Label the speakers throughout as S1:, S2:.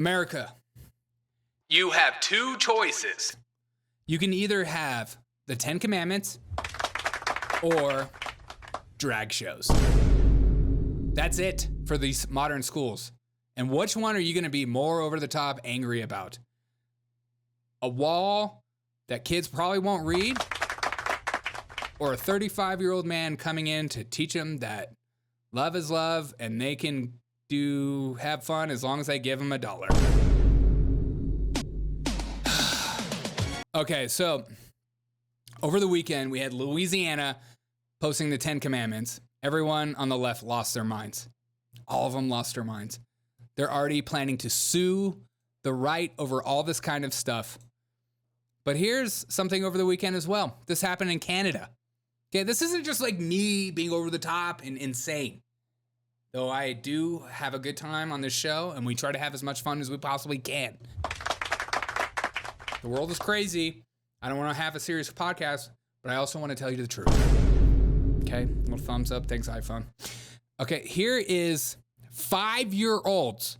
S1: America,
S2: You have two choices.
S1: you can either have the 10 Commandments or drag shows. That's it for these modern schools. And which one are you going to be more over the top angry about? A wall that kids probably won't read? Or a 35-year-old man coming in to teach them that love is love and they can have fun as long as I give them $1? Okay, so over the weekend, we had Louisiana posting the 10 Commandments. Everyone on the left lost their minds. All of them lost their minds. They're already planning to sue the right over all this kind of stuff. But here's something over the weekend as well. This happened in Canada. Okay, this isn't just like me being over the top and insane. Though I do have a good time on this show, and we try to have as much fun as we possibly can. The world is crazy. I don't want to have a serious podcast, but I also want to tell you the truth. Okay, little thumbs up. Thanks, iPhone. Okay, here is 5-year-olds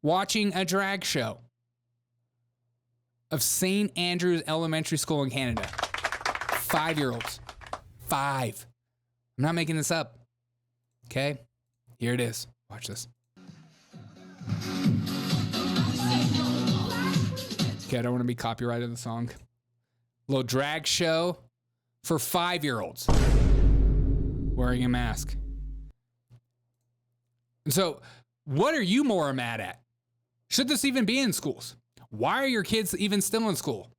S1: watching a drag show of St. Andrews Elementary School in Canada. 5-year-olds. 5. I'm not making this up. Okay, here it is. Watch this. Okay, I don't want to be copyrighted the song. Little drag show for 5-year-olds wearing a mask. And so, what are you more mad at? Should this even be in schools? Why are your kids even still in school?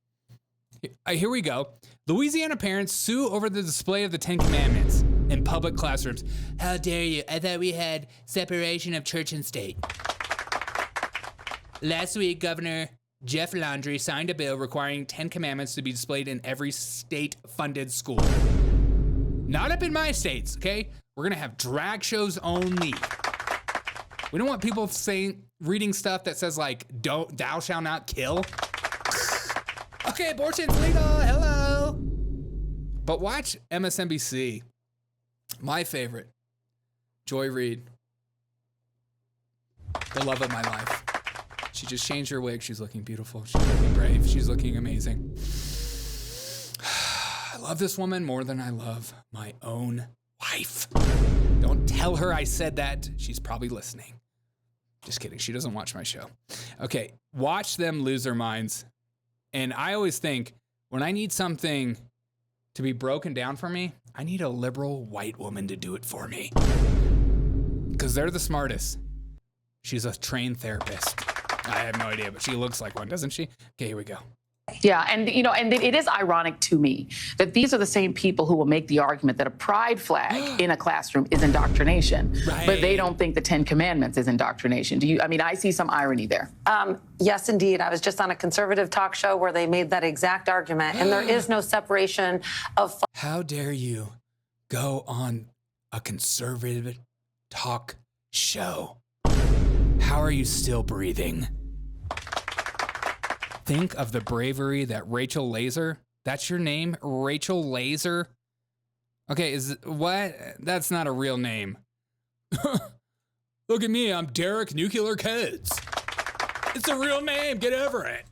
S1: Here we go. Louisiana parents sue over the display of the 10 Commandments in public classrooms. How dare you? I thought we had separation of church and state. Last week, Governor Jeff Landry signed a bill requiring 10 Commandments to be displayed in every state-funded school. Not up in my states, okay? We're gonna have drag shows only. We don't want people reading stuff that says like, thou shalt not kill. Okay, abortion's legal, hello. But watch MSNBC. My favorite, Joy Reid, the love of my life. She just changed her wig. She's looking beautiful. She's looking brave. She's looking amazing. I love this woman more than I love my own wife. Don't tell her I said that. She's probably listening. Just kidding. She doesn't watch my show. Okay, watch them lose their minds. And I always think when I need something to be broken down for me, I need a liberal white woman to do it for me. Because they're the smartest. She's a trained therapist. I have no idea, but she looks like one, doesn't she? Okay, here we go.
S3: Yeah, and it is ironic to me that these are the same people who will make the argument that a pride flag in a classroom is indoctrination,
S1: right,
S3: but they don't think the 10 Commandments is indoctrination. I see some irony there.
S4: Yes, indeed. I was just on a conservative talk show where they made that exact argument, and there is no separation of...
S1: How dare you go on a conservative talk show? How are you still breathing? Think of the bravery that Rachel Laser, that's your name? Rachel Laser? Okay, what? That's not a real name. Look at me, I'm Derek Nuclear Kids. It's a real name, get over it.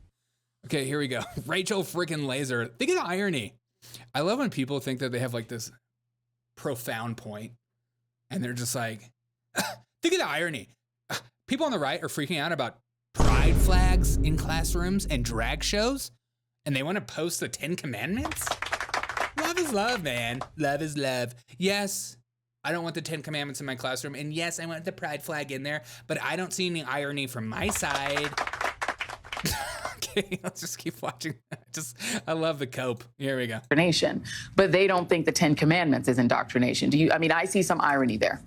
S1: Okay, here we go. Rachel freaking Laser. Think of the irony. I love when people think that they have like this profound point and they're just like, think of the irony. People on the right are freaking out about pride flags in classrooms and drag shows, and they want to post the 10 Commandments? Love is love, man. Love is love. Yes, I don't want the 10 Commandments in my classroom, and yes, I want the pride flag in there, but I don't see any irony from my side. Okay, let's just keep watching. I love the cope. Here we go.
S3: Indoctrination, but they don't think the 10 Commandments is indoctrination. I see some irony there.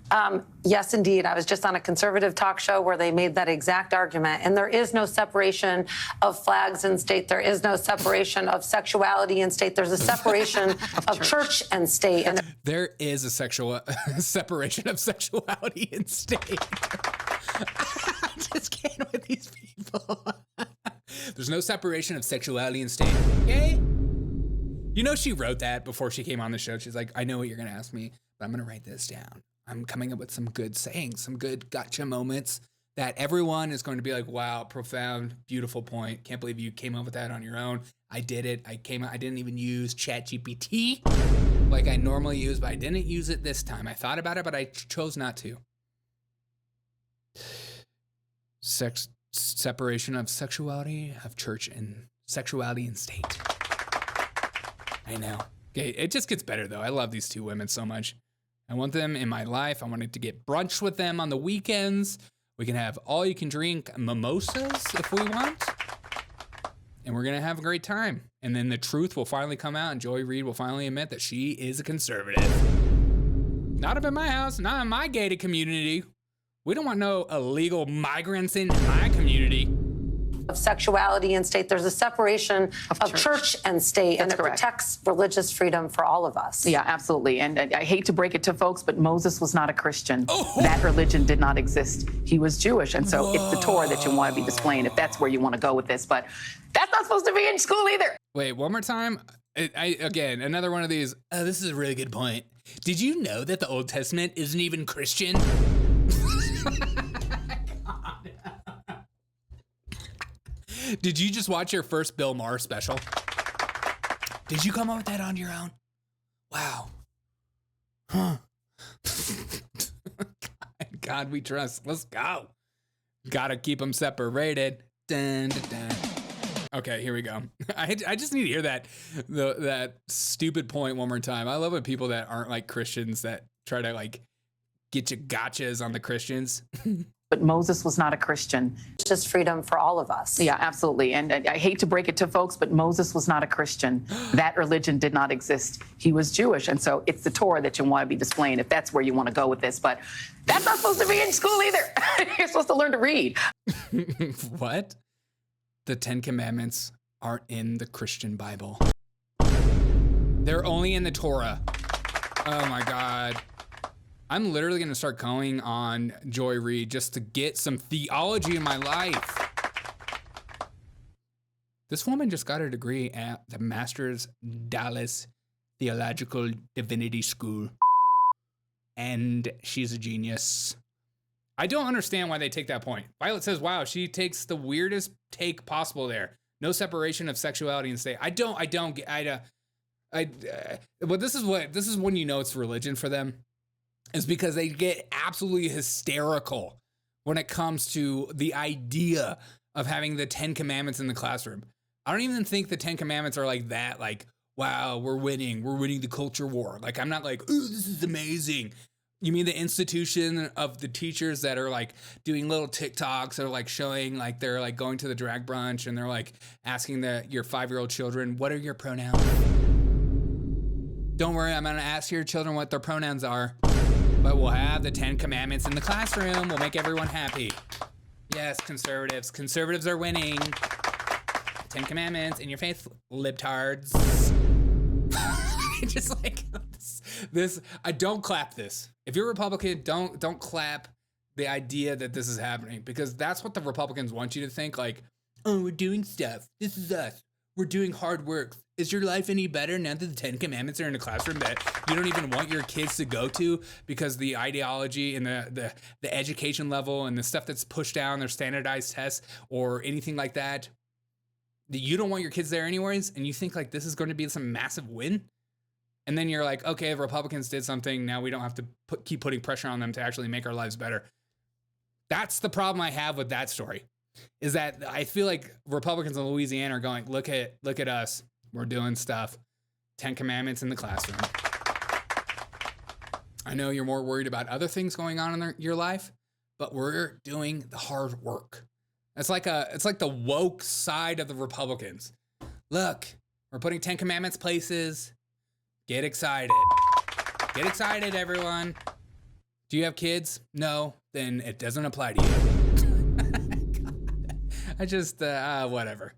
S4: Yes, indeed. I was just on a conservative talk show where they made that exact argument, and there is no separation of flags in state. There is no separation of sexuality in state. There's a separation of church and state. And
S1: there is a separation of sexuality in state. I just can't with these people. There's no separation of sexuality and state, okay? You know she wrote that before she came on the show. She's like, I know what you're going to ask me, but I'm going to write this down. I'm coming up with some good sayings, some good gotcha moments that everyone is going to be like, wow, profound, beautiful point. Can't believe you came up with that on your own. I did it. I didn't even use ChatGPT like I normally use, but I didn't use it this time. I thought about it, but I chose not to. Separation of sexuality, of church and sexuality and state. I know. Okay, it just gets better though. I love these two women so much. I want them in my life. I wanted to get brunch with them on the weekends. We can have all you can drink mimosas if we want. And we're going to have a great time. And then the truth will finally come out and Joy Reid will finally admit that she is a conservative. Not up in my house, not in my gated community. We don't want no illegal migrants in my community.
S4: Of sexuality and state. There's a separation of church and state, and it protects religious freedom for all of us.
S3: Yeah, absolutely. And I hate to break it to folks, but Moses was not a Christian. That religion did not exist. He was Jewish. And so it's the Torah that you want to be displaying if that's where you want to go with this. But that's not supposed to be in school either.
S1: Wait, one more time. Again, another one of these. Oh, this is a really good point. Did you know that the Old Testament isn't even Christian? Did you just watch your first Bill Maher special? Did you come up with that on your own? Wow. Huh. God we trust. Let's go. Gotta keep them separated. Dun, dun, dun. Okay, here we go. I just need to hear that stupid point one more time. I love when people that aren't like Christians that try to like get you gotchas on the Christians.
S3: But Moses was not a Christian.
S4: It's just freedom for all of us.
S3: Yeah, absolutely. And I hate to break it to folks, but Moses was not a Christian. That religion did not exist. He was Jewish. And so it's the Torah that you want to be displaying if that's where you want to go with this. But that's not supposed to be in school either. You're supposed to learn to read.
S1: What? The Ten Commandments aren't in the Christian Bible. They're only in the Torah. Oh my God. I'm literally going to start going on Joy Reid just to get some theology in my life. This woman just got her degree at the Masters Dallas Theological Divinity School. And she's a genius. I don't understand why they take that point. Violet says, wow, she takes the weirdest take possible there. No separation of sexuality and state. But this is when you know it's religion for them. Is because they get absolutely hysterical when it comes to the idea of having the 10 Commandments in the classroom. I don't even think the 10 Commandments are like that, like, wow, we're winning the culture war. Like, I'm not like, ooh, this is amazing. You mean the institution of the teachers that are like doing little TikToks or like showing like they're like going to the drag brunch and they're like asking your 5-year-old children, what are your pronouns? Don't worry, I'm going to ask your children what their pronouns are. But we'll have the 10 Commandments in the classroom. We'll make everyone happy. Yes, conservatives. Conservatives are winning. 10 Commandments in your face, libtards. Just like this. I don't clap this. If you're a Republican, don't clap the idea that this is happening, because that's what the Republicans want you to think. Like, oh, we're doing stuff. This is us. We're doing hard work. Is your life any better now that the 10 Commandments are in a classroom that you don't even want your kids to go to because the ideology and the education level and the stuff that's pushed down their standardized tests or anything like that you don't want your kids there anyways, and you think like this is going to be some massive win? And then you're like, okay, the Republicans did something. Now we don't have to keep putting pressure on them to actually make our lives better. That's the problem I have with that story. Is that I feel like Republicans in Louisiana are going, look at us. We're doing stuff. 10 Commandments in the classroom. I know you're more worried about other things going on in your life, but we're doing the hard work. It's like the woke side of the Republicans. Look, we're putting 10 Commandments places. Get excited. Get excited, everyone. Do you have kids? No, then it doesn't apply to you. I just, whatever.